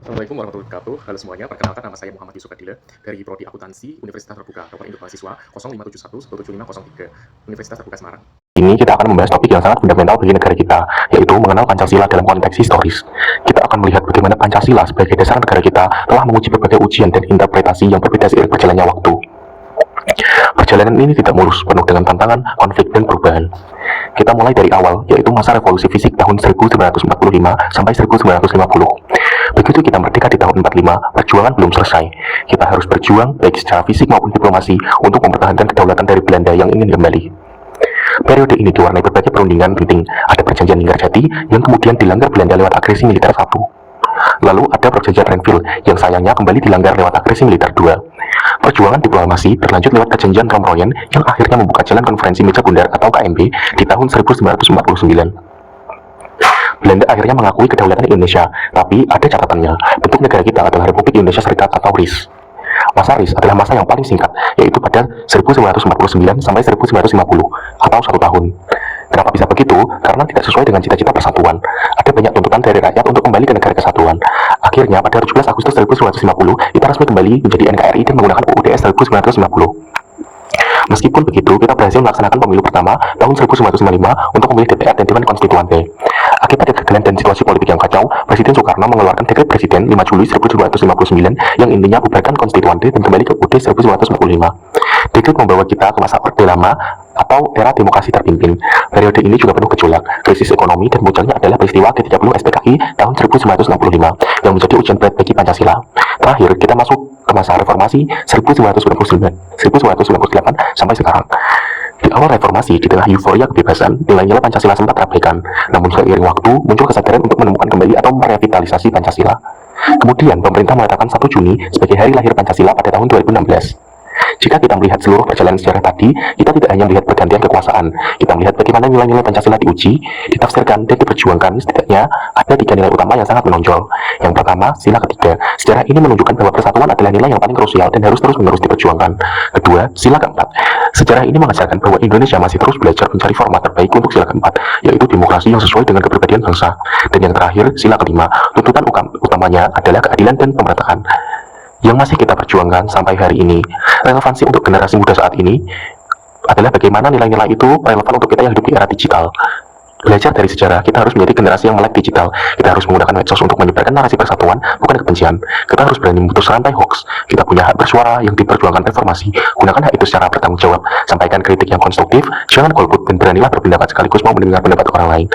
Assalamualaikum warahmatullahi wabarakatuh. Halo semuanya, perkenalkan nama saya Muhammad Yusuf Adila dari Prodi Akuntansi Universitas Terbuka, nomor induk mahasiswa 0571 17503, Universitas Terbuka Semarang. Ini kita akan membahas topik yang sangat fundamental bagi negara kita, yaitu mengenal Pancasila dalam konteks historis. Kita akan melihat bagaimana Pancasila sebagai dasar negara kita telah menguji berbagai ujian dan interpretasi yang berbeda seiring berjalannya waktu. Perjalanan ini tidak mulus, penuh dengan tantangan, konflik, dan perubahan. Kita mulai dari awal, yaitu masa revolusi fisik tahun 1945 sampai 1950. Begitu kita merdeka di tahun 45, perjuangan belum selesai. Kita harus berjuang, baik secara fisik maupun diplomasi, untuk mempertahankan kedaulatan dari Belanda yang ingin kembali. Periode ini diwarnai berbagai perundingan penting. Ada perjanjian Linggarjati yang kemudian dilanggar Belanda lewat agresi militer 1. Lalu ada perjanjian Renville yang sayangnya kembali dilanggar lewat agresi militer 2. Perjuangan diplomasi berlanjut lewat perjanjian Romroyen yang akhirnya membuka jalan konferensi meja bundar atau KMB di tahun 1949. Belanda akhirnya mengakui kedaulatan Indonesia, tapi ada catatannya, bentuk negara kita adalah Republik Indonesia Serikat atau RIS. Masa RIS adalah masa yang paling singkat, yaitu pada 1949 sampai 1950, atau 1 tahun. Kenapa bisa begitu? Karena tidak sesuai dengan cita-cita persatuan. Ada banyak tuntutan dari rakyat untuk kembali ke negara kesatuan. Akhirnya, pada 17 Agustus 1950, kita resmi kembali menjadi NKRI dan menggunakan UUD 1950. Meskipun begitu, kita berhasil melaksanakan pemilu pertama tahun 1995 untuk memilih DPR dan Dewan Konstituante. Akibat kegagalan dan situasi politik yang kacau, Presiden Soekarno mengeluarkan dekret Presiden 5 Juli 1959 yang intinya bubarkan Konstituante dan kembali ke UUD 1945. Dekret membawa kita ke masa Orde Lama atau era demokrasi terpimpin. Periode ini juga penuh gejolak, krisis ekonomi, dan munculnya adalah peristiwa G30 SPKI tahun 1965 yang menjadi ujian berat bagi Pancasila. Terakhir, kita masuk ke masa reformasi 1998 sampai sekarang. Di awal reformasi, di tengah euforia kebebasan, nilai-nilai Pancasila sempat terabaikan. Namun seiring waktu, muncul kesadaran untuk menemukan kembali atau merevitalisasi Pancasila. Kemudian, pemerintah menetapkan 1 Juni sebagai hari lahir Pancasila pada tahun 2016. Jika kita melihat seluruh perjalanan sejarah tadi, kita tidak hanya melihat pergantian kekuasaan, kita melihat bagaimana nilai-nilai Pancasila diuji, ditafsirkan, dan diperjuangkan. Setidaknya ada 3 nilai utama yang sangat menonjol. Yang pertama, sila ketiga. Sejarah ini menunjukkan bahwa persatuan adalah nilai yang paling krusial dan harus terus-menerus diperjuangkan. Kedua, sila keempat. Sejarah ini mengajarkan bahwa Indonesia masih terus belajar mencari format terbaik untuk sila keempat, yaitu demokrasi yang sesuai dengan kepribadian bangsa. Dan yang terakhir, sila kelima. Tuntutan utamanya adalah keadilan dan pemerataan, yang masih kita perjuangkan sampai hari ini. Relevansi untuk generasi muda saat ini adalah bagaimana nilai-nilai itu relevan untuk kita yang hidup di era digital. Belajar dari sejarah, kita harus menjadi generasi yang melek digital. Kita harus menggunakan medsos untuk menyebarkan narasi persatuan, bukan kebencian. Kita harus berani memutus rantai hoax. Kita punya hak bersuara yang diperjuangkan reformasi. Gunakan hak itu secara bertanggung jawab. Sampaikan kritik yang konstruktif, jangan golput, dan beranilah berpendapat sekaligus mau mendengar pendapat orang lain.